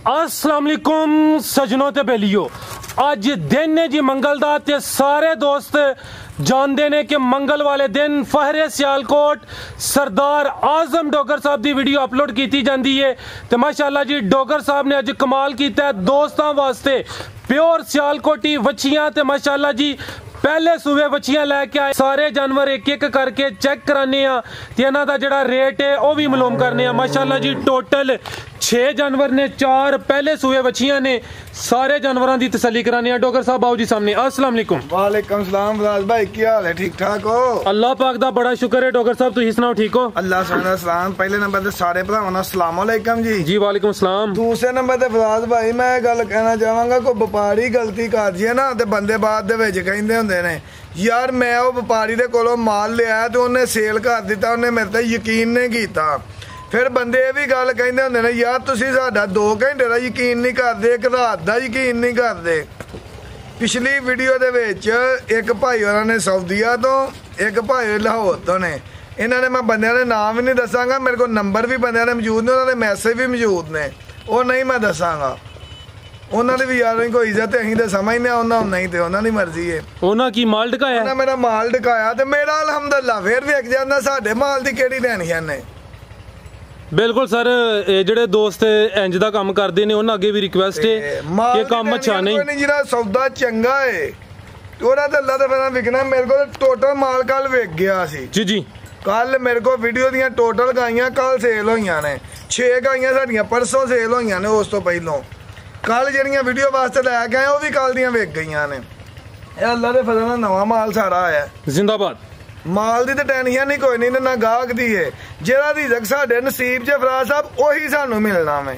अस्सलाम वालेकुम सजनों ते बेलियो। अज दिन है जी मंगल दा ते सारे दोस्त जानते ने कि मंगल वाले दिन फहरे सियालकोट सरदार आजम डोगर साहब की वीडियो अपलोड की जाती है। तो माशाल्लाह जी डोगर साहब ने अज कमाल किया दोस्तों वास्ते प्योर सियालकोटी वछियां। ते माशाल्लाह जी पहले सूबे वछियां लैके आए, सारे जानवर एक एक करके चेक कराने इन्हों का जोड़ा रेट है वह भी मालूम करने। माशाल्लाह जी टोटल 6 जानवर ने, 4 पहले सूबे वछियां ने, सारे जानवरों की तसल्ली कराने। डोगर साहब आओ जी सामने। अस्सलाम वालेकुम। वालेकुम सलाम फराज भाई, क्या हाल है? ठीक ठाक हो? अल्लाह पाक दा बड़ा शुक्र है। डोगर साहब तुम सुनाओ, ठीक हो? अल्लाह सुना सलाम। पहले नंबर ते सारे भरावां अस्सलाम वालेकुम जी। जी वालेकुम सलाम। दूसरे नंबर ते फराज भाई मैं गल कहना चाहांगा, कोई व्यापारी गलती कर जे ना ते बंदे बाद दे विच कहंदे हुंदे ने यार मैं वो व्यापारी दे कोलों माल लिया तो उन्हें सेल कर दिता, उन्हें मेरे ते यकीन नहीं किया। फिर बंदे ये भी गल कहंदे हुंदे ने यार तुसीं साडा 2 घंटे दा यकीन नहीं करदे, एक रात दा यकीन नहीं करदे। पिछली वीडियो दे विच एक भाई होरां ने सऊदीया तो, एक भाई लाहौर तो ने। इन्होंने मैं बंदे के नाम भी नहीं दसांगा, मेरे को नंबर भी बंदे मौजूद ने, उन्होंने मैसेज भी मौजूद ने, वो नहीं मैं दसांगा। उन्होंने भी यार कोई इज्जत अं तो समझने, उन्होंने नहीं तो उन्होंने मर्जी है। उन्होंने की माल ढकाया? उन्होंने मेरा माल ढकाया तो मेरा अलहमदुलिल्लाह फिर विक जाता। साडे माल की केड़ी टेंशन ने। बिल्कुल सर, जेडे दोस्त इंज दा काम करते हैं उन्होंने अगे भी रिक्वेस्ट है कि काम अच्छा नहीं, जिहड़ा सौदा चंगा है ओहदा ते अल्लाह दे फज़ल विकना। मेरे को टोटल माल कल विक गया सी जी जी। कल मेरे को वीडियो दियां टोटल गाइयां कल सेल होईयां ने, 6 गाइयां साडियां परसों सेल होईयां ने। उस तो पहलों कल जिहड़ियां वीडियो वास्ते लैके आए वो भी कल दियां विक गईयां ने। अल्लाह दे फज़ल नाल नवां माल सारा आया। जिंदाबाद। माल दी तो टेंशन नहीं कोई नहीं, ना गाहक दी है। जेड़ा रिज़क साडे नसीब च फराज साहब ओही सानू मिलना वे,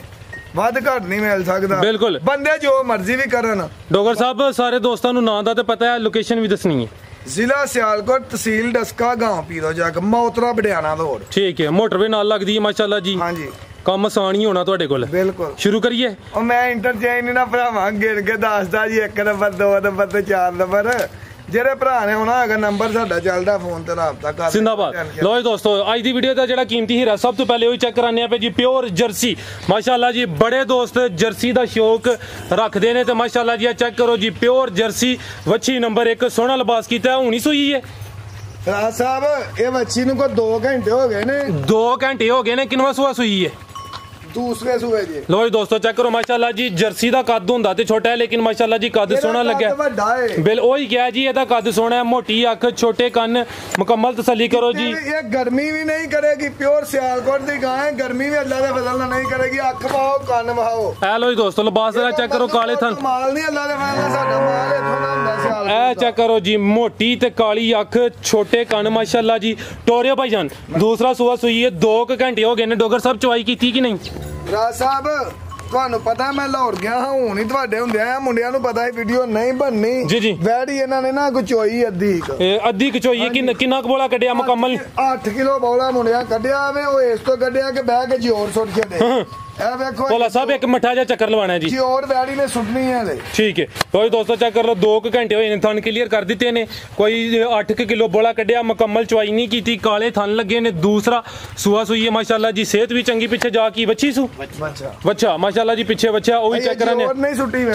वध घट नहीं मिल सकदा। बिल्कुल बंदे जो मर्जी भी करन। डोगर साहब सारे दोस्तों नूं नाम दा ते पता है, लोकेशन भी दसनी है। जिला सियालकोट, तहसील डस्का, गांव पीरो जग, मोतरा बडियाना रोड। ठीक है, मोटरवे नाल लगदी है माशाल्लाह जी। हां जी, काम आसान ही होना तुहाडे कोल। बिल्कुल। शुरू करिए। और मैं इंटरचेंज नहीं ना भरावां गिन के दसदा जी, 1 नंबर 2 नंबर ते 4 नंबर जेरे भरा ने होना अगर नंबर साडा चलदा फोन ते राबता कर। जिंदाबाद। लो जी दोस्तों आज दी वीडियो दा जेड़ा कीमती हीरा सब तो पहले वही चेक कराने पे जी प्योर जर्सी। माशाल्लाह जी बड़े दोस्त जर्सी दा शौक रखदे ने ते माशाल्लाह जी चेक करो जी प्योर जर्सी वच्छी नंबर 1 सोहना लिबास कीता है। हुणी सूई है फराज साहब, ये वच्छी नूं को 2 घंटे हो गए ने। 2 घंटे हो गए ने। किनवा सूआ सूई है? दूसरे सूबे जी। लो जी दोस्तों चेक करो माशाल्लाह जी जर्सी दा कद हुंदा ते छोटा है, लेकिन माशाल्लाह जी कद सोहना लग्या। बिल ओही क्या जी, एदा कद सोहना है, मोटी अख, छोटे कन्न, मुकम्मल तसल्ली करो जी। ये गर्मी भी नहीं करेगी, प्योर सियालकोट दी गाय है, गर्मी भी अल्लाह दे फजल नाल नहीं करेगी। अख बहाओ, कन्न बहाओ। ए लो जी दोस्तों लिबास दा चेक करो, काले थन माल नहीं अल्लाह दे फजल नाल साडा माल इथों दा हुंदा सियालकोट। ए चेक करो जी मोटी ते काली अख, छोटे कन्न माशाल्लाह जी। टोरियो भाईजान दूसरा सूआ सूई है, 2 घंटे हो गए ने। डोगर साहब चवाई कीती कि नहीं? राज साहब ਤੁਹਾਨੂੰ ਪਤਾ ਮੈਂ ਲਾਹੌਰ ਗਿਆ ਹਾਂ, ਹੁਣ ਹੀ ਤੁਹਾਡੇ ਹੁੰਦੇ ਆ ਮੁੰਡਿਆਂ ਨੂੰ ਪਤਾ ਹੈ ਵੀਡੀਓ ਨਹੀਂ ਬਣਨੀ ਜੀ ਜੀ। ਵੈੜੀ ਇਹਨਾਂ ਨੇ ਨਾ ਕਚੋਈ ਅੱਧੀ ਕਚੋਈ ਕਿੰਨਾ ਕੁ ਬੋਲਾ ਕੱਢਿਆ ਮੁਕੰਮਲ? 8 ਕਿਲੋ ਬੋਲਾ ਮੁੰਡਿਆਂ ਕੱਢਿਆ ਵੇ। ਉਹ ਇਸ ਤੋਂ ਕੱਢਿਆ ਕਿ ਬਹਿ ਕੇ ਜੋਰ ਸੁੱਟ ਛੱਡੇ। ਇਹ ਵੇਖੋ ਭੋਲਾ ਸਾਹਿਬ ਇੱਕ ਮੱਠਾ ਜਿਹਾ ਚੱਕਰ ਲਵਾਣਾ ਜੀ। ਜੋਰ ਵੈੜੀ ਨੇ ਸੁੱਟਣੀ ਹੈ ਇਹਦੇ। ਠੀਕ ਹੈ ਕੋਈ ਦੋਸਤੋ ਚੈੱਕ ਕਰ ਲਓ, 2 ਘੰਟੇ ਹੋਏ ਨੇ, ਥਣ ਕਲੀਅਰ ਕਰ ਦਿੱਤੇ ਨੇ। ਕੋਈ 8 ਕਿਲੋ ਬੋਲਾ ਕੱਢਿਆ, ਮੁਕੰਮਲ ਚਵਾਈ ਨਹੀਂ ਕੀਤੀ, ਕਾਲੇ ਥਣ ਲੱਗੇ ਨੇ। ਦੂਸਰਾ ਸੂਆ ਸੂਈ ਹੈ ਮਾਸ਼ਾਅੱਲਾ ਜੀ, ਸਿਹਤ ਵੀ ਚੰਗੀ। ਪਿੱਛੇ ਜਾ ਕੀ ਵੱਛੀ ਸੂ ਬੱਚਾ ਮਾਸ਼ਾਅੱਲਾ ਜੀ, ਪਿੱਛੇ ਬੱਚਾ ਉਹ ਵੀ ਚੈੱਕ ਕਰਾਂਗੇ।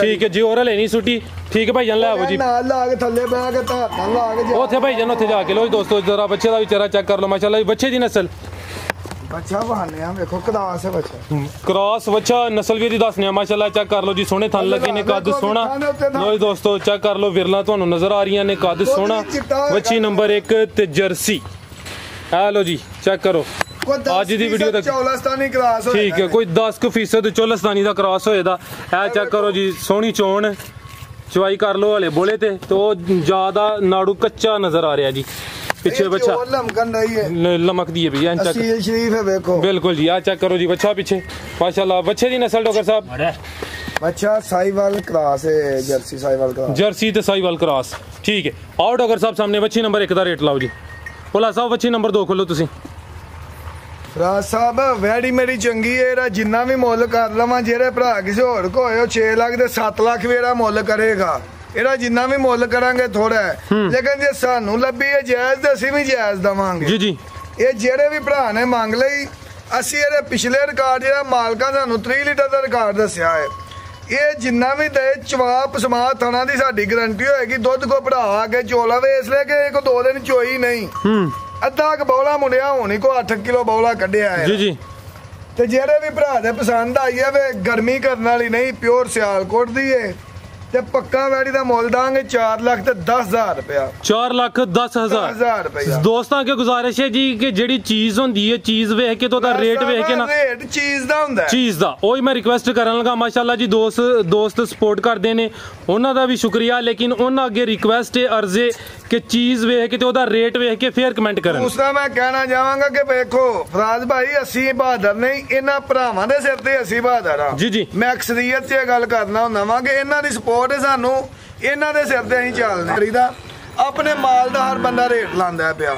ਠੀਕ ਹੈ ਜੀ, ਹੋਰ ਹਲੇ ਨਹੀਂ ਸੁੱਟੀ। ਠੀਕ ਹੈ ਭਾਈਜਾਨ ਲੈ ਆਵੋ ਜੀ, ਨਾਲ ਲਾ ਕੇ ਥੱਲੇ ਬਹਿ ਕੇ ਧਾਤਾਂ ਲਾ ਕੇ ਉੱਥੇ ਭਾਈਜਾਨ ਉੱਥੇ ਜਾ ਕੇ। ਲੋ ਜੀ ਦੋਸਤੋ ਜਰਾ ਬੱਚੇ ਦਾ ਵੀ ਚਿਹਰਾ ਚੈੱਕ ਕਰ ਲਓ ਮਾਸ਼ਾਅੱਲਾ ਜੀ। ਬੱਚੇ ਦੀ ਨਸਲ ਬੱਚਾ ਬਹਾਨੇ ਆ ਵੇਖੋ, ਕਦਾਸ ਹੈ ਬੱਚਾ, ਕ੍ਰਾਸ ਬੱਚਾ, ਨਸਲ ਵੀ ਦੀ ਦੱਸਨੇ ਆ ਮਾਸ਼ਾਅੱਲਾ। ਚੈੱਕ ਕਰ ਲਓ ਜੀ, ਸੋਹਣੇ ਥਣ ਲੱਗੇ ਨੇ, ਕੱਦ ਸੋਹਣਾ। ਲੋ ਜੀ ਦੋਸਤੋ ਚੈੱਕ ਕਰ ਲਓ, ਵਿਰਲਾ ਤੁਹਾਨੂੰ ਨਜ਼ਰ ਆ ਰਹੀਆਂ ਨੇ, ਕੱਦ ਸੋਹਣਾ, ਬੱਚੀ ਨੰਬਰ 1 ਤੇ ਜਰਸੀ। ਆ ਲੋ ਜੀ ਚੈੱਕ ਕਰੋ ਅੱਜ ਦੀ ਵੀਡੀਓ ਤੱਕ ਚੌਲਸਤਾਨੀ ਕ੍ਰਾਸ ਹੋਇਆ। ਠੀਕ ਹੈ, ਕੋਈ 10% ਚੌਲਸਤਾਨੀ ਦਾ ਕ੍ਰਾਸ ਹੋਏ ਦਾ। ਇਹ ਚੈੱਕ ਕਰੋ ਜੀ, ਸੋਹਣੀ ਚੋਣ, ਚਵਾਈ ਕਰ ਲਓ ਹਲੇ ਬੋਲੇ ਤੇ ਤੋਂ ਜ਼ਿਆਦਾ ਨਾੜੂ ਕੱਚਾ ਨਜ਼ਰ ਆ ਰਿਹਾ ਜੀ। पीछे बच्चा लमकदी है भैया, शरीफ है देखो। बिल्कुल जी, आ चेक करो जी बच्चा पीछे माशाल्लाह। बच्चे दी नस्ल डॉक्टर साहब? बच्चा साहिवाल क्रॉस है, जर्सी साहिवाल क्रॉस, जर्सी ते साहिवाल क्रॉस। ठीक है आओ डॉक्टर साहब सामने बच्ची नंबर 1 दा रेट लाओ जी। भोला साहब बच्ची नंबर 2 खोलो तुसी। राज साहब वैड़ी मेरी चंगी है, जिन्ना भी मुल कर लवां, जेरे भरा किसी होर को होए 6 लाख ते 7 लाख मेरा मुल करेगा। ਇਹਦਾ ਜਿੰਨਾ ਵੀ ਮੁੱਲ ਕਰਾਂਗੇ ਥੋੜਾ ਹੈ, ਲੇਕਿਨ ਜੇ ਸਾਨੂੰ ਲੱਭੀ ਹੈ ਜਾਇਜ਼ ਤੇ ਅਸੀਂ ਵੀ ਜਾਇਜ਼ ਦਵਾਂਗੇ। ਜੀ ਜੀ। ਇਹ ਜਿਹੜੇ ਵੀ ਭਰਾ ਨੇ ਮੰਗ ਲਈ ਅਸੀਂ ਇਹਦੇ ਪਿਛਲੇ ਰਿਕਾਰਡ ਜਿਹੜਾ ਮਾਲਕਾਂ ਸਾਨੂੰ 3 ਲੀਟਰ ਦਾ ਰਿਕਾਰਡ ਦੱਸਿਆ ਹੈ ਇਹ ਜਿੰਨਾ ਵੀ ਦੇ ਚਵਾਪ ਸਮਾਤ ਥਣਾ ਦੀ ਸਾਡੀ ਗਰੰਟੀ ਹੋਏਗੀ ਦੁੱਧ ਕੋ ਭਰਾ ਕੇ ਚੋਲਾ ਵੇ ਇਸ ਲਈ ਕਿ ਇੱਕ 2 ਦਿਨ ਚੋਈ ਨਹੀਂ ਅੱਧਾ ਕ ਬੌਲਾ ਮੁੰਡਿਆ ਹੋਣੀ ਕੋ 8 ਕਿਲੋ ਬੌਲਾ ਕੱਢਿਆ ਹੈ ਜੀ ਜੀ ਤੇ ਜਿਹੜੇ ਵੀ ਭਰਾ ਦੇ ਪਸੰਦ ਆਈ ਹੈ ਵੇ ਗਰਮੀ ਕਰਨ ਵਾਲੀ ਨਹੀਂ ਪਿਓਰ ਸਿਆਲਕੋਟ ਦੀ ਏ ਤੇ ਪੱਕਾ ਵੈੜੀ ਦਾ ਮੁੱਲ ਦਾਂਗੇ 4,10,000 ਰੁਪਇਆ 4,10,000 ਰੁਪਇਆ ਦੋਸਤਾਂ ਕੀ ਗੁਜ਼ਾਰਿਸ਼ ਹੈ ਜੀ ਕਿ ਜਿਹੜੀ ਚੀਜ਼ ਹੁੰਦੀ ਹੈ ਚੀਜ਼ ਵੇਖ ਕੇ ਤਾਂ ਉਹਦਾ ਰੇਟ ਵੇਖ ਕੇ ਨਾ ਰੇਟ ਚੀਜ਼ ਦਾ ਹੁੰਦਾ ਚੀਜ਼ ਦਾ ਉਹੀ ਮੈਂ ਰਿਕੁਐਸਟ ਕਰਨ ਲੱਗਾ ਮਾਸ਼ਾਅੱਲਾ ਜੀ ਦੋਸਤ ਸਪੋਰਟ ਕਰਦੇ ਨੇ ਉਹਨਾਂ ਦਾ ਵੀ ਸ਼ੁਕਰੀਆ ਲੇਕਿਨ ਉਹਨਾਂ ਅੱਗੇ ਰਿਕੁਐਸਟ ਹੈ ਅਰਜ਼ੇ ਕਿ ਚੀਜ਼ ਵੇਖ ਕੇ ਤੇ ਉਹਦਾ ਰੇਟ ਵੇਖ ਕੇ ਫੇਰ ਕਮੈਂਟ ਕਰਨ ਦੂਸਰਾ ਮੈਂ ਕਹਿਣਾ ਚਾਹਾਂਗਾ ਕਿ ਵੇਖੋ ਫਰਾਜ਼ ਭਾਈ ਅਸੀਂ ਬਹਾਦਰ ਨਹੀਂ ਇਹਨਾਂ ਭਰਾਵਾਂ ਦੇ ਸਿਰ ਤੇ ਅਸੀਂ ਬਹਾਦਰ ਆ ਜੀ ਜੀ ਮੈਂ ਅਕਸਰੀਅਤ 'ਚ ਇਹ ਗੱਲ ਕਰਨਾ ਹੁੰਦਾ ਵਾਂ ਕਿ ਇਹਨਾਂ ਦੀ ਸਪੋਰਟ ਸਾਨੂੰ ਇਹਨਾਂ ਦੇ ਸਿਰ ਤੇ ਅਸੀਂ ਚੱਲਦੇ ਕਰੀਦਾ ਆਪਣੇ ਮਾਲ ਦਾ ਹਰ ਬੰਦਾ ਰੇਟ ਲਾਂਦਾ ਪਿਆ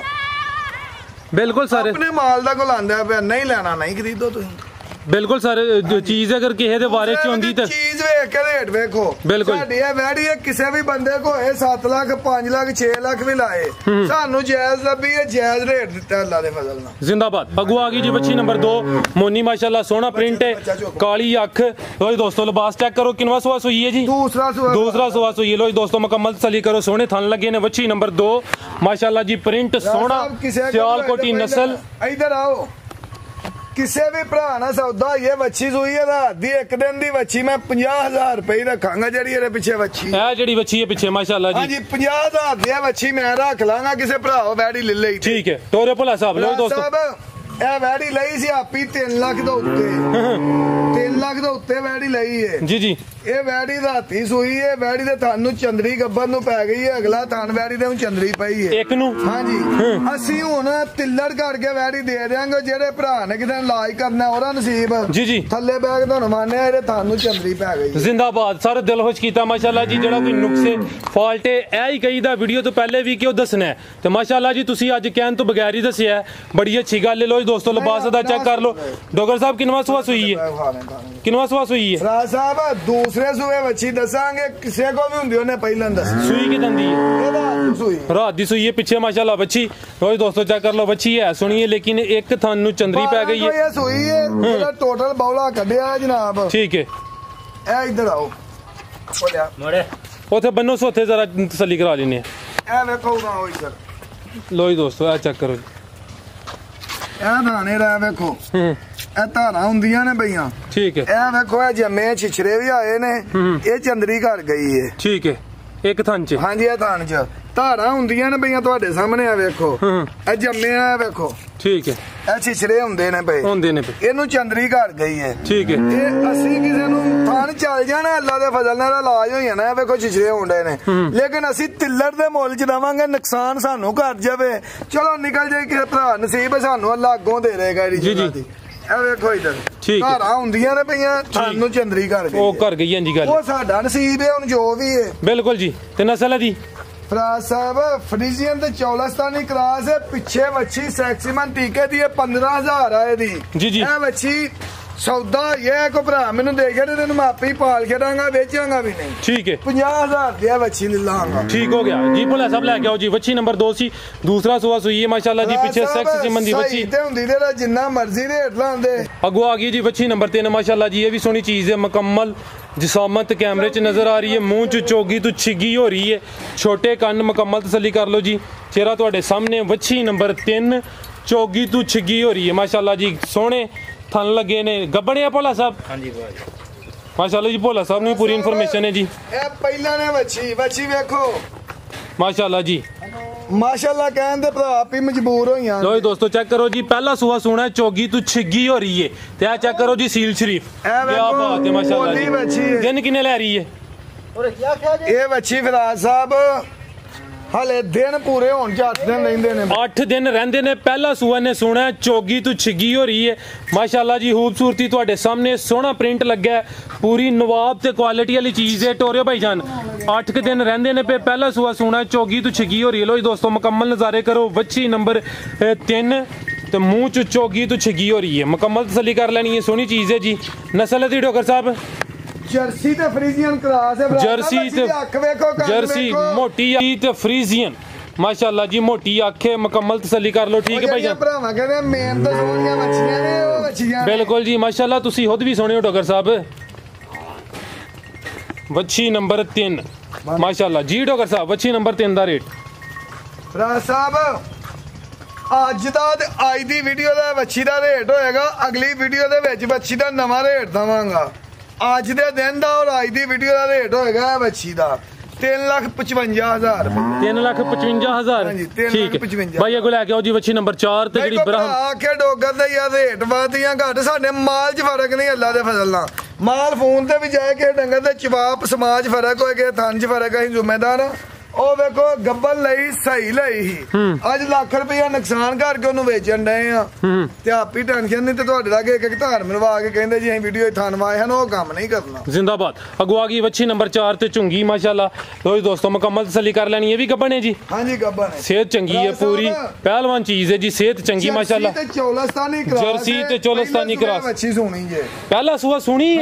ਬਿਲਕੁਲ ਸਰ ਆਪਣੇ ਮਾਲ ਦਾ ਕੋ ਲਾਂਦਾ ਪਿਆ ਨਹੀਂ ਲੈਣਾ ਨਹੀਂ ਖਰੀਦੋ ਤੁਸੀਂ ਬਿਲਕੁਲ ਸਰ ਚੀਜ਼ ਅਗਰ ਕਿਸੇ ਦੇ ਬਾਰੇ ਚ ਹੁੰਦੀ ਤਾਂ ਚੀਜ਼ ਵੇਖ ਕੇ ਰੇਟ ਵੇਖੋ ਬਿਲਕੁਲ ਸਾਡੀ ਇਹ ਵੈੜੀ ਹੈ ਕਿਸੇ ਵੀ ਬੰਦੇ ਕੋ ਹੋਏ 7 ਲੱਖ 5 ਲੱਖ 6 ਲੱਖ ਵੀ ਲਾਏ ਸਾਨੂੰ ਜਾਇਜ਼ ਲੱਭੀ ਹੈ ਜਾਇਜ਼ ਰੇਟ ਦਿੱਤਾ ਅੱਲਾ ਦੇ ਫਜ਼ਲ ਨਾਲ ਜ਼ਿੰਦਾਬਾਦ ਅਗੂ ਆ ਗਈ ਜੀ ਬੱਚੀ ਨੰਬਰ 2 ਮੋਨੀ ਮਾਸ਼ਾਅੱਲਾ ਸੋਹਣਾ ਪ੍ਰਿੰਟ ਹੈ ਕਾਲੀ ਅੱਖ ਲੋ ਜੀ ਦੋਸਤੋ ਲਿਬਾਸ ਚੈੱਕ ਕਰੋ ਕਿੰਨਵਾ ਸਵਾ ਸੂਈ ਹੈ ਜੀ ਦੂਸਰਾ ਸਵਾ ਸੂਈ ਹੈ ਲੋ ਜੀ ਦੋਸਤੋ ਮੁਕੰਮਲ ਤਸੱਲੀ ਕਰੋ ਸੋਹਣੇ ਥਣ ਲੱਗੇ ਨੇ ਬੱਚੀ ਨੰਬਰ 2 ਮਾਸ਼ਾਅੱਲਾ ਜੀ ਪ੍ਰਿੰਟ ਸੋਹਣਾ ਸਿਆਲਕੋਟੀ ਨਸਲ ਇਧਰ ਆਓ ਕਿਸੇ ਵੀ ਭਰਾ ਨਾਲ ਸੌਦਾ ਇਹ ਵੱਛੀ ਸੂਈ ਹੈ ਰਾਤ ਦੀ ਇੱਕ ਦਿਨ ਦੀ ਵੱਛੀ ਮੈਂ 50,000 ਰੁਪਏ ਰੱਖਾਂਗਾ ਜਿਹੜੀ ਇਹਦੇ ਪਿੱਛੇ ਵੱਛੀ ਇਹ ਜਿਹੜੀ ਵੱਛੀ ਹੈ ਪਿੱਛੇ ਮਾਸ਼ਾਅੱਲਾ ਜੀ ਹਾਂਜੀ 50,000 ਦੀ ਵੱਛੀ ਮੈਂ ਰੱਖ ਲਾਂਗਾ ਕਿਸੇ ਭਰਾ ਉਹ ਵੈੜੀ ਲੈ ਲਈ ਠੀਕ ਹੈ ਟੋਰੇ ਭੁਲਾ ਸਾਹਿਬ ਲੋ ਦੋਸਤੋ ਇਹ ਵੈੜੀ ਲਈ ਸੀ ਆਪੀ 3 ਲੱਖ ਦੇ ਉੱਤੇ 3 ਲੱਖ ਦੇ ਉੱਤੇ ਵੈੜੀ ਲਈ ਹੈ ਜੀ ਜੀ ਇਹ ਵੈੜੀ ਰਾਤੀ ਸੂਈ ਹੈ ਵੈੜੀ ਦੇ ਥਣ ਨੂੰ ਚੰਦਰੀ ਗੱਬਰ ਨੂੰ ਪੈ ਗਈ ਹੈ ਅਗਲਾ ਥਣ ਵੈੜੀ ਦੇ ਨੂੰ ਚੰਦਰੀ ਪਈ ਹੈ ਇੱਕ ਨੂੰ ਹਾਂਜੀ ਅਸੀਂ ਹੁਣ ਤਿੱਲੜ ਕਰਕੇ ਵੈੜੀ ਦੇ ਦਿਆਂਗੇ ਜਿਹੜੇ ਭਰਾ ਨੇ ਕਿਤੇ ਇਲਾਜ ਕਰਨਾ ਉਹਦਾ ਨਸੀਬ ਜੀ ਜੀ ਥੱਲੇ ਬੈਗ ਤੁਹਾਨੂੰ ਮੰਨਿਆ ਇਹਦੇ ਥਣ ਨੂੰ ਚੰਦਰੀ ਪੈ ਗਈ ਜ਼ਿੰਦਾਬਾਦ ਸਰ ਦਿਲ ਖੁਸ਼ ਕੀਤਾ ਮਾਸ਼ਾਅੱਲਾ ਜੀ ਜਿਹੜਾ ਕੋਈ ਨੁਕਸੇ ਫਾਲਟ ਹੈ ਇਹ ਹੀ ਕਹੀਦਾ ਵੀਡੀਓ ਤੋਂ ਪਹਿਲੇ ਵੀ ਕਿ ਉਹ ਦੱਸਣਾ ਹੈ ਤੇ ਮਾਸ਼ਾਅੱਲਾ ਜੀ ਤੁਸੀਂ ਅੱਜ ਕਹਿਣ ਤੋਂ ਬਗੈਰ ਹੀ ਦੱਸਿਆ ਬੜੀ ਅੱਛੀ ਗੱਲ ਹੈ ਲੋ ਦੋਸਤੋ ਲਿਬਾਸ ਦਾ ਚੈੱਕ ਕਰ ਲੋ ਡਾਕਟਰ ਸਾਹਿਬ ਕਿੰਨਵਾ ਸਵਾ ਸੂਈ ਹੈ ਕਿੰਨਵਾ ਸਵਾ ਸੂਈ ਹੈ ਰਾਜ ਸਾਹਿਬ ਦੂਸਰੇ ਸੂਏ ਵੱਛੀ ਦੱਸਾਂਗੇ ਕਿਸੇ ਕੋ ਵੀ ਹੁੰਦੀ ਉਹਨੇ ਪਹਿਲਾਂ ਦੱਸ ਸੂਈ ਕਿਦਾਂ ਦੀ ਹੈ ਰਾਤ ਦੀ ਸੂਈ ਹੈ ਪਿੱਛੇ ਮਾਸ਼ਾਅੱਲਾ ਬੱਚੀ ਲੋ ਦੋਸਤੋ ਚੈੱਕ ਕਰ ਲੋ ਬੱਚੀ ਹੈ ਸੁਣੀਏ ਲੇਕਿਨ ਇੱਕ ਥਣ ਨੂੰ ਚੰਦਰੀ ਪੈ ਗਈ ਹੈ ਇਹ ਸੂਈ ਹੈ ਇਹਦਾ ਟੋਟਲ ਬੌਲਾ ਕੱਢਿਆ ਜਨਾਬ ਠੀਕ ਹੈ ਇਹ ਇੱਧਰ ਆਓ ਮੋੜੇ ਉਥੇ ਬੰਨੋ ਸੋਥੇ ਜ਼ਰਾ ਤਸੱਲੀ ਕਰਾ ਲੈਨੇ ਇਹ ਵੇਖੋ ਨਾ ਹੋਈ ਸਰ ਲੋ ਜੀ ਦੋਸਤੋ ਇਹ ਚੈੱਕ ਕਰੋ ਇਹ ਦਾਣੇ ਰਾ ਵੇਖੋ ਇਹ ਧਾਰਾਂ ਹੁੰਦੀਆਂ ਨੇ ਬਈਆਂ ਠੀਕ ਹੈ ਇਹ ਵੇਖੋ ਇਹ ਜੰਮੇ ਛਿਛਰੇ ਵੀ ਆਏ ਨੇ ਇਹ ਚੰਦਰੀ ਘਰ ਗਈ ਹੈ ਠੀਕ ਹੈ ਇੱਕ ਥਣ ਚ ਹਾਂਜੀ ਇਹ ਥਣ ਚ ਧਾਰਾਂ ਹੁੰਦੀਆਂ ਨੇ ਬਈਆਂ ਤੁਹਾਡੇ ਸਾਹਮਣੇ ਆ ਵੇਖੋ ਇਹ ਜੰਮੇ ਆ ਵੇਖੋ ਠੀਕ ਹੈ ਇਹ ਛਿਛਰੇ ਹੁੰਦੇ ਨੇ ਬਈ ਇਹਨੂੰ ਚੰਦਰੀ ਘਰ ਗਈ ਹੈ ਠੀਕ ਹੈ ਇਹ ਅਸੀਂ ਕਿਸੇ ਨੂੰ ਥਣ ਚੱਲ ਜਾਣਾ ਅੱਲਾ ਦੇ ਫਜ਼ਲ ਨਾਲ ਇਲਾਜ ਹੋ ਜਾਣਾ ਇਹ ਵੇਖੋ ਛਿਛਰੇ ਹੁੰਦੇ ਨੇ ਲੇਕਿਨ ਅਸੀਂ ਤਿੱਲੜ ਦੇ ਮੁੱਲ ਚ ਦਵਾਂਗੇ ਨੁਕਸਾਨ ਸਾਨੂੰ ਘਰ ਜਾਵੇ ਚਲੋ ਨਿਕਲ ਜਾਏ ਕਿਸੇ ਭਰਾ ਨਸੀਬ ਸਾਨੂੰ ਅੱਲਾ ਅੱਗੋਂ ਦੇ ਰਹੇਗਾ ਜੀ ਜੀ ਇਹ ਵੇਖੋ ਇਧਰ ਘਰਾਂ ਹੁੰਦੀਆਂ ਨੇ ਪਈਆਂ ਸਾਨੂੰ ਚੰਦਰੀ ਘਰ ਗਈ ਉਹ ਕਰ ਗਈ ਹਾਂਜੀ ਗੱਲ ਉਹ ਸਾਡਾ ਨਸੀਬ ਹੈ ਹੁਣ ਜੋ ਵੀ ਹੈ ਬਿਲਕੁਲ ਜੀ ਤੇ ਨਸਲ ਦੀ ਫਰਾਜ਼ ਸਾਹਿਬ ਫਰੀਜ਼ੀਅਨ ਤੇ ਚੌਲਸਤਾਨੀ ਕਰਾਸ ਹੈ ਪਿੱਛੇ ਵੱਛੀ ਸੈਕਸੀਮਨ ਟੀਕੇ ਦੀ 15,000 ਆ ਇਹਦੀ ਜੀ ਜੀ ਇਹ ਵੱਛੀ ਸੌਦਾ ਇਹ ਕੋ ਭਰਾ ਮੈਨੂੰ ਦੇ ਗਿਆ ਤੈਨੂੰ ਮੈਂ ਆਪੇ ਹੀ ਪਾਲ ਕੇ ਦਾਂਗਾ ਵੇਚਾਂਗਾ ਵੀ ਨਹੀਂ ਠੀਕ ਹੈ 50,000 ਦੀ ਵੱਛੀ ਲੈ ਲਾਂਗਾ ਠੀਕ ਹੋ ਗਿਆ ਜੀ ਭੁਲਾ ਸਾਹਿਬ ਲੈ ਕੇ ਆਓ ਜੀ ਵੱਛੀ ਨੰਬਰ 2 ਸੀ ਦੂਸਰਾ ਸੂਆ ਸੂਈ ਹੈ ਮਾਸ਼ਾਅੱਲਾ ਜੀ ਪਿੱਛੇ ਸੈਕਸੀਮਨ ਦੀ ਵੱਛੀ ਤੇ ਹੁੰਦੀ ਤੇ ਜਿੰਨਾ ਮਰਜ਼ੀ ਰੇਟ ਲਾਉਂਦੇ ਅੱਗੋਂ ਆ ਗਈ ਜੀ ਵੱਛੀ ਨੰਬਰ 3 ਮਾਸ਼ਾਅੱਲਾ ਜੀ ਇਹ ਵੀ ਸੋਹਣੀ ਚੀਜ਼ ਹੈ ਮੁਕੰਮਲ जिसामत कैमरे च नज़र आ रही है मूँह च चोगी तो छिगी हो रही है छोटे कन मुकम्मल तसल्ली कर लो जी चेहरा तुहाडे सामने वच्छी नंबर 3 चोगी तो छिगी हो रही है माशाल्लाह जी सोहने थन लगे ने गब्बने भोला साहब हाँ जी माशाल्लाह जी भोला साहब ने पूरी इन्फॉर्मेशन है जी पहला ने वच्छी वेखो माशाल्लाह जी माशाल्लाह कहते भरा आप ही मजबूर हो लो दोस्तों चेक करो जी पहला सुहा सोना चोगी तो छिगी हो रही है ते चेक करो जी सील शरीफ क्या बात है माशाल्लाह जी दिन किन्ने ले रही है ये बच्ची फिराज साहब हले दिन पूरे होने 8 दिन रहंदे ने 8 दिन रहंदे ने पहला सुहा ने सोना चोगी तो छिगी हो रही है माशाल्लाह जी खूबसूरती तुहाडे सामने सोहना प्रिंट लगा है पूरी नवाब ते क्वालिटी वाली चीज है टोरे भाईजान 8 दिन रहंदे ने पे पहला सुहा सोना चोगी तो छिगी हो रही है लो जी दोस्तों मुकम्मल नज़ारे करो वच्छी नंबर 3 तो मुंह च चोगी तो छिगी हो रही है मुकम्मल तसल्ली कर लेनी है सोहनी चीज है जी नस्ल है डॉक्टर साहब जर्सी ते फ्रीजियन क्रॉस है जर्सी मोटी ते फ्रीजियन माशाल्लाह जी मोटी अख है मुकम्मल तसल्ली कर लो ठीक है भाई भरावा कहंदे मेन तो सोहणियां मच्छियां ने ਬੱਚੀਆਂ ਬਿਲकुल ਜੀ ਮਾਸ਼ਾਅੱਲਾ ਤੁਸੀਂ ਖੁਦ ਵੀ ਸੋਹਣੇ ਹੋ ਡੋਗਰ ਸਾਹਿਬ ਵੱਛੀ ਨੰਬਰ 3 ਮਾਸ਼ਾਅੱਲਾ ਜੀ ਡੋਗਰ ਸਾਹਿਬ ਵੱਛੀ ਨੰਬਰ 3 ਦਾ ਰੇਟ ਰਾਜ ਸਾਹਿਬ ਅੱਜ ਦਾ ਤੇ ਅੱਜ ਦੀ ਵੀਡੀਓ ਦਾ ਵੱਛੀ ਦਾ ਰੇਟ ਹੋਏਗਾ ਅਗਲੀ ਵੀਡੀਓ ਦੇ ਵਿੱਚ ਵੱਛੀ ਦਾ ਨਵਾਂ ਰੇਟ ਦਵਾਂਗਾ ਅੱਜ ਦੇ ਦਿਨ ਦਾ ਔਰ ਅੱਜ ਦੀ ਵੀਡੀਓ ਦਾ ਰੇਟ ਹੋਏਗਾ ਵੱਛੀ ਦਾ 3,55,000 3,55,000 ਠੀਕ ਹੈ ਭਾਈ ਅੱਗੋਂ ਲੈ ਕੇ ਆਓ ਜੀ ਵੱਛੀ ਨੰਬਰ 4 ਤੇ ਜਿਹੜੀ ਬ੍ਰਾਹਮ ਆਖੇ ਡੋਗਰ ਦਾ ਯਾਰ ਰੇਟ ਵਧਦੀਆਂ ਘੱਟ ਸਾਡੇ ਮਾਲ 'ਚ ਫਰਕ ਨਹੀਂ ਅੱਲਾ ਦੇ ਫਜ਼ਲ ਨਾਲ ਮਾਲ ਫੋਨ ਤੇ ਵੀ ਜਾਏ ਕਿ ਡੰਗਰ ਦੇ ਚਵਾਪ ਸਮਾਜ ਫਰਕ ਹੋਏ ਕਿ ਥਣ 'ਚ ਫਰਕ ਅਸੀਂ ਜ਼ਿੰਮੇਦਾਰ ਉਹ ਵੇਖੋ ਗੱਬਲ ਲਈ ਸਹੀ ਲਈ ਸੀ ਅੱਜ ਲੱਖ ਰੁਪਇਆ ਨੁਕਸਾਨ ਕਰਕੇ ਉਹਨੂੰ ਵੇਚਣ ਡਏ ਆ ਤੇ ਆਪੀ ਟੈਨਸ਼ਨ ਨਹੀਂ ਤੇ ਤੁਹਾਡੇ ਲਾਗੇ ਇੱਕ ਧਾਰ ਮਿਲਵਾ ਕੇ ਕਹਿੰਦੇ ਜੀ ਅਸੀਂ ਵੀਡੀਓ ਥਾਨਵਾਏ ਹਨ ਉਹ ਕੰਮ ਨਹੀਂ ਕਰਨਾ ਜ਼ਿੰਦਾਬਾਦ ਅਗੋ ਆ ਗਈ ਵੱਛੀ ਨੰਬਰ 4 ਤੇ ਝੁੰਗੀ ਮਾਸ਼ਾਅੱਲਾ ਲੋ ਜੀ ਦੋਸਤੋ ਮੁਕੰਮਲ ਤਸੱਲੀ ਕਰ ਲੈਣੀ ਇਹ ਵੀ ਗੱਬਣ ਹੈ ਜੀ ਹਾਂਜੀ ਗੱਬਣ ਹੈ ਸਿਹਤ ਚੰਗੀ ਹੈ ਪੂਰੀ ਪਹਿਲਵਾਨ ਚੀਜ਼ ਹੈ ਜੀ ਸਿਹਤ ਚੰਗੀ ਮਾਸ਼ਾਅੱਲਾ ਤੇ ਚੌਲਸਤਾਨੀ ਕਰਾਸ ਜਰਸੀ ਤੇ ਚੌਲਸਤਾਨੀ ਕਰਾਸ ਵੱਛੀ ਸੋਹਣੀ ਜੇ ਪਹਿਲਾ ਸੂਆ ਸੁਣੀ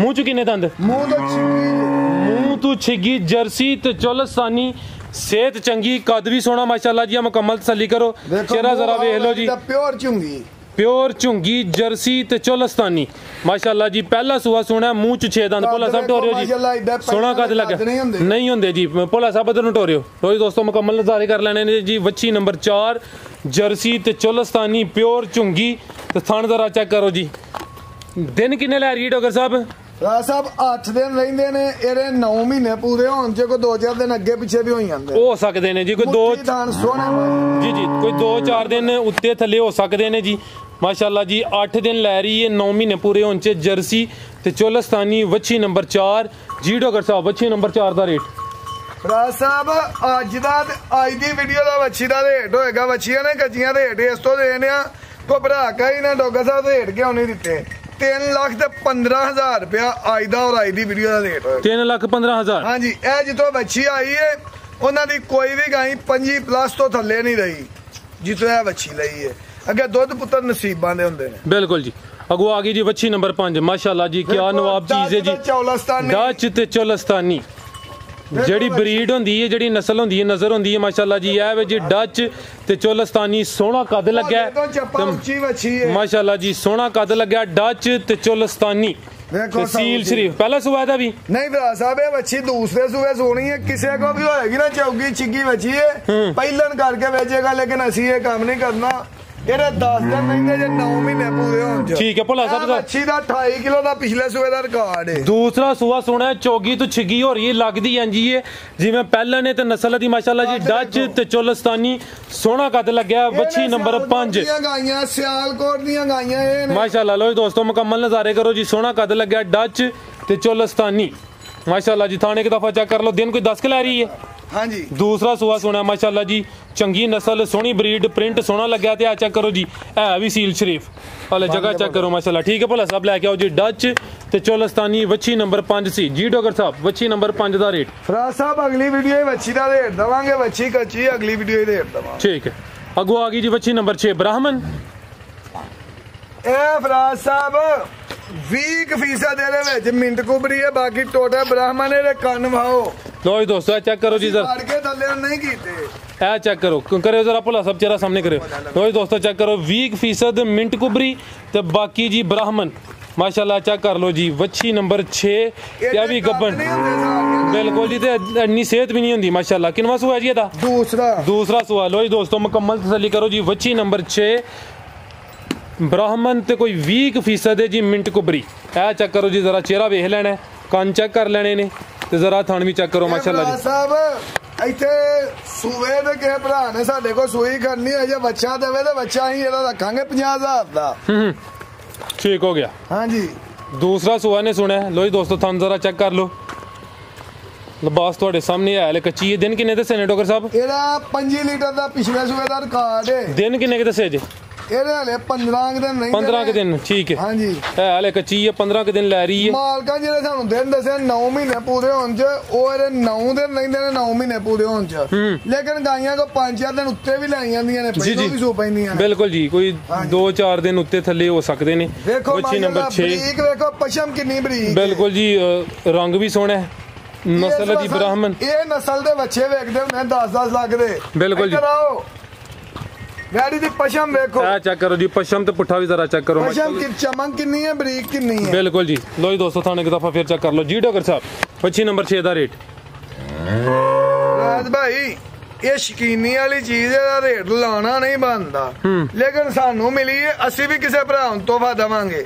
ਮੂੰਹ ਚ ਕਿੰਨੇ ਦੰਦ ਮੂੰਹ ਤੋਂ ਛਿੱਗੀ ਜਰਸੀ ਤੇ ਚੌਲਸਤਾਨੀ सेहत चंगी कद भी सोना माशाल्लाह जी मुकम्मल तसल्ली करो चेहरा जरा वेख लो जी प्योर झुंगी जर्सी ते चौलस्तानी माशाल्लाह जी पहला सूआ सोना मुंह च 6 दंद भोला साहब टोरियो जी सोना कद लगा नहीं होंदे जी भोला साहब इधर टोरियो लो जी दोस्तों मुकम्मल नज़ारे कर लेने ने जी वच्छी नंबर 4 जर्सी ते चौलस्तानी प्योर झुंगी ते थन जरा चेक करो जी दिन किन्ने लै रही डॉक्टर साहब ਰਾਜ ਸਾਹਿਬ 8 ਦਿਨ ਰਹਿੰਦੇ ਨੇ ਇਹਦੇ 9 ਮਹੀਨੇ ਪੂਰੇ ਹੋਣ ਚ ਕੋਈ 2-4 ਦਿਨ ਅੱਗੇ ਪਿੱਛੇ ਵੀ ਹੋ ਜਾਂਦੇ ਹੋ ਸਕਦੇ ਨੇ ਜੀ ਕੋਈ 2 ਜੀ ਜੀ ਕੋਈ 2-4 ਦਿਨ ਉੱਤੇ ਥੱਲੇ ਹੋ ਸਕਦੇ ਨੇ ਜੀ ਮਾਸ਼ਾਅੱਲਾ ਜੀ 8 ਦਿਨ ਲੈ ਰਹੀ ਹੈ 9 ਮਹੀਨੇ ਪੂਰੇ ਹੋਣ ਚ ਜਰਸੀ ਤੇ ਚੌਲਸਤਾਨੀ ਵੱਛੀ ਨੰਬਰ 4 ਜੀ ਡਾਕਟਰ ਸਾਹਿਬ ਵੱਛੀ ਨੰਬਰ 4 ਦਾ ਰੇਟ ਰਾਜ ਸਾਹਿਬ ਅੱਜ ਦੀ ਵੀਡੀਓ ਦਾ ਵੱਛੀ ਦਾ ਰੇਟ ਹੋਏਗਾ ਵੱਛੀਆਂ ਨੇ ਕੱਚੀਆਂ ਰੇਟ ਇਸ ਤੋਂ ਦੇਣੇ ਆ ਘਬਰਾ ਕੇ ਹੀ ਨਾ ਡਾਕਟਰ ਸਾਹਿਬ ਰੇਟ ਕਿਉਂ ਨਹੀਂ ਦਿੱਤੇ 3,15,000 रुपया आज दा और आज दी वीडियो का रेट है 3,15,000 हाँ जी ए जितो बच्ची आई है उन्होंने कोई भी गाय 25+ तो थले नहीं रही जितो ए बच्ची ली है अगे दुध पुत्र नसीबां दे हुंदे ने बिल्कुल जी अगो आ गई जी वच्छी नंबर 5 माशाल्लाह जी क्या नवाब चीज है जी डच ते चौलस्तानी ਜਿਹੜੀ ਬਰੀਡ ਹੁੰਦੀ ਹੈ ਜਿਹੜੀ ਨਸਲ ਹੁੰਦੀ ਹੈ ਨਜ਼ਰ ਹੁੰਦੀ ਹੈ ਮਾਸ਼ਾਅੱਲਾ ਜੀ ਇਹ ਵੇ ਜੀ ਡੱਚ ਤੇ ਚੌਲਸਤਾਨੀ ਸੋਹਣਾ ਕੱਦ ਲੱਗਿਆ ਮਾਸ਼ਾਅੱਲਾ ਜੀ ਸੋਹਣਾ ਕੱਦ ਲੱਗਿਆ ਡੱਚ ਤੇ ਚੌਲਸਤਾਨੀ ਤਹਿਸੀਲ ਸ਼ਰੀਫ ਪਹਿਲਾ ਸੂਆ ਦਾ ਵੀ ਨਹੀਂ ਭਰਾ ਸਾਹਿਬ ਇਹ ਵੱਛੀ ਦੂਸਰੇ ਸੂਏ ਸੋਣੀ ਹੈ ਕਿਸੇ ਕੋ ਵੀ ਹੋਏਗੀ ਨਾ ਚੌਗੀ ਛਿੱਗੀ ਵੱਛੀ ਹੈ ਪਹਿਲਨ ਕਰਕੇ ਵੇਚੇਗਾ ਲੇਕਿਨ ਅਸੀਂ ਇਹ ਕੰਮ ਨਹੀਂ ਕਰਨਾ ਇਹਦੇ 10 ਦਿਨ ਰਹਿੰਦੇ ਜੇ 9 ਮਹੀਨੇ ਪੂਰੇ ਹੋਣ ਚ ਠੀਕ ਹੈ ਭੋਲਾ ਸਾਹਿਬ ਦਾ ਵੱਛੀ ਦਾ 28 ਕਿਲੋ ਦਾ ਪਿਛਲੇ ਸੂਏ ਦਾ ਰਿਕਾਰਡ ਹੈ ਦੂਸਰਾ ਸੂਆ ਸੋਣਾ ਚੌਗੀ ਤੋਂ ਛਿੱਗੀ ਹੋ ਰਹੀ ਹੈ ਲੱਗਦੀ ਇੰਜੀ ਹੈ ਜਿਵੇਂ ਪਹਿਲਾਂ ਨੇ ਤੇ ਨਸਲ ਦੀ ਮਾਸ਼ਾਅੱਲਾ ਜੀ ਡੱਚ ਤੇ ਚੌਲਸਤਾਨੀ ਸੋਹਣਾ ਕੱਦ ਲੱਗਿਆ ਵੱਛੀ ਨੰਬਰ 5 ਗਾਈਆਂ ਸਿਆਲਕੋਟ ਦੀਆਂ ਗਾਈਆਂ ਇਹ ਨੇ ਮਾਸ਼ਾਅੱਲਾ ਲੋ ਦੋਸਤੋ ਮੁਕੰਮਲ ਨਜ਼ਾਰੇ ਕਰੋ ਜੀ ਸੋਹਣਾ ਕੱਦ ਲੱਗਿਆ ਡੱਚ ਤੇ ਚੌਲਸਤਾਨੀ माशाल्लाह जी थाने एक दफा चेक कर लो दिन कोई 10 के लै रही है हाँ जी दूसरा सुआ सोना माशाल्लाह जी चंगी नस्ल सोहनी ब्रीड प्रिंट सोहना लग्या ते चेक करो जी है भी सील शरीफ वाले जगह चेक करो माशाल्लाह ठीक है भला साहब लैके आओ जी डच ते चौलस्तानी वच्छी नंबर 5 सी जी डॉक्टर साहब वच्छी नंबर 5 दा रेट फराज साहब अगली वीडियो वच्छी दा रेट दवांगे वच्छी कच्ची अगली वीडियो रेट दवांगे ठीक है अगो आ गई जी वच्छी नंबर 6 ब्राह्मण ए फराज साहब 20% मिंट कुबरी है बाकी टोटल ब्राह्मण ने कान भाओ लो जी दोस्तों चेक करो जी सर के थल्ले नहीं कीते ए चेक करो करे जरा भला सब चेहरा सामने करे लो जी दोस्तों चेक करो 20% मिंट कुबरी ते बाकी जी ब्राह्मण माशाल्लाह चेक कर लो जी वच्छी नंबर 6 क्या भी गब्बन बिल्कुल जी ते इतनी सेहत भी नहीं होंदी माशाल्लाह किनवा सुआ जी दा दूसरा सुआ लो जी दोस्तों मुकम्मल तसल्ली करो जी वच्छी नंबर 6 ब्राह्मण ते कोई 20% है जी मिंट कुबरी है चेक करो जी जरा चेहरा वेख लेना कान चेक कर लेने ने ते जरा थन भी चेक करो माशाल्लाह जी साहब इथे सूवे दे के भरा ने साडे को सूई करनी है जे बच्चा देवे ते बच्चा ही एदा रखांगे 50,000 दा ठीक हो गया हां जी दूसरा सुआ ने सुना लो जी दोस्तों थन जरा चेक कर लो लिबास थोड़े सामने है ले कच्ची दिन किन्ने दसे ने डॉक्टर साहब एदा 5 लीटर दा पिछले सूए दा रिकॉर्ड है दिन किन्ने के दसे जे ਇਹਦੇ ਹਲੇ 15 ਦਿਨ ਨਹੀਂ 15 ਕੇ ਦਿਨ ਠੀਕ ਹੈ ਹਾਂਜੀ ਹੈ ਹਲੇ ਕੱਚੀ ਹੈ 15 ਕੇ ਦਿਨ ਲੈ ਰਹੀ ਹੈ ਮਾਲਕਾਂ ਜਿਹੜੇ ਸਾਨੂੰ ਦਿਨ ਦੱਸਿਆ 9 ਮਹੀਨੇ ਪੂਰੇ ਹੋਣ ਚ ਉਹ ਇਹਦੇ 9 ਦਿਨ ਰਹਿੰਦੇ ਨੇ 9 ਮਹੀਨੇ ਪੂਰੇ ਹੋਣ ਚ ਲੇਕਿਨ ਗਾਈਆਂ ਕੋ 5-4 ਦਿਨ ਉੱਤੇ ਵੀ ਲੈ ਜਾਂਦੀਆਂ ਨੇ ਪਹਿਲਾਂ ਵੀ ਸੋ ਪੈਂਦੀਆਂ ਨੇ ਬਿਲਕੁਲ ਜੀ ਕੋਈ 2-4 ਦਿਨ ਉੱਤੇ ਥੱਲੇ ਹੋ ਸਕਦੇ ਨੇ ਵੱਛੀ ਨੰਬਰ 6 ਬਰੀਕ ਵੇਖੋ ਪਸ਼ਮ ਕਿੰਨੀ ਬਰੀਕ ਬਿਲਕੁਲ ਜੀ ਰੰਗ ਵੀ ਸੋਹਣਾ ਹੈ ਨਸਲ ਦੀ ਬ੍ਰਾਹਮਣ ਇਹ ਨਸਲ ਦੇ ਬੱਚੇ ਵੇਖਦੇ ਹੁੰਦੇ 10-10 ਲੱਖ ਦੇ ਬਿਲकुल ਜੀ ਵੈੜੀ ਦੀ ਪਸ਼ਮ ਵੇਖੋ ਇਹ ਚੈੱਕ ਕਰੋ ਜੀ ਪਸ਼ਮ ਤੇ ਪੁੱਠਾ ਵੀ ਜ਼ਰਾ ਚੈੱਕ ਕਰੋ ਪਸ਼ਮ की चमक कितनी है बरीक कितनी है बिल्कुल जी लो जी दोस्तों थाने एक दफा फिर चेक कर लो जी डॉक्टर साहब पक्षी नंबर 6 ਦਾ ਰੇਟ ਰਾਜ ਭਾਈ ਇਹ ਸ਼ਕੀਨੀ ਵਾਲੀ ਚੀਜ਼ ਦਾ ਰੇਟ ਲਾਣਾ ਨਹੀਂ ਬਣਦਾ ਲੇਕਿਨ ਸਾਨੂੰ ਮਿਲੀ ਹੈ ਅਸੀਂ ਵੀ ਕਿਸੇ ਭਰਾ ਨੂੰ ਤੋਹਫਾ ਦੇਵਾਂਗੇ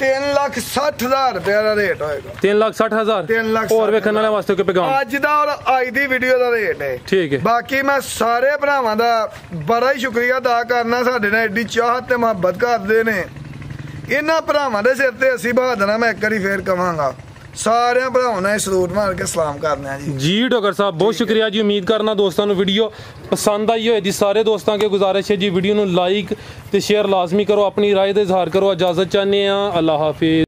3,60,000 ਰੁਪਏ ਦਾ ਰੇਟ ਹੋਏਗਾ 3,60,000 3,60,000 ਹੋਰ ਵੇਖਣ ਵਾਲੇ ਵਾਸਤੇ ਕੋਈ ਪੈਗਾਮ ਅੱਜ ਦਾ ਔਰ ਅੱਜ ਦੀ ਵੀਡੀਓ ਦਾ ਰੇਟ ਹੈ ਠੀਕ ਹੈ ਬਾਕੀ ਮੈਂ ਸਾਰੇ ਭਰਾਵਾਂ ਦਾ ਬੜਾ ਹੀ ਸ਼ੁਕਰੀਆ ਅਦਾ ਕਰਨਾ ਸਾਡੇ ਨਾਲ ਐਡੀ ਚਾਹਤ ਤੇ ਮੁਹੱਬਤ ਕਰਦੇ ਨੇ ਇਹਨਾਂ ਭਰਾਵਾਂ ਦੇ ਸਿਰ ਤੇ ਅਸੀਂ ਬਹਾਦਰਾਂ ਮੈਂ ਇੱਕ ਵਾਰੀ ਫੇਰ ਕਵਾਂਗਾ ਸਾਰਿਆਂ ਭਰਾਵਾਂ ਨੇ ਸਲੂਟ ਮਾਰ ਕੇ ਸਲਾਮ ਕਰਨੇ ਆ जी डॉक्टर साहब बहुत शुक्रिया जी उम्मीद करना दोस्तों वीडियो पसंद आई होएगी सारे दोस्तों के गुजारिश है जी वीडियो लाइक ते शेयर लाजमी करो अपनी राय का इजहार करो इजाजत चाहते हैं अल्लाह हाफिज।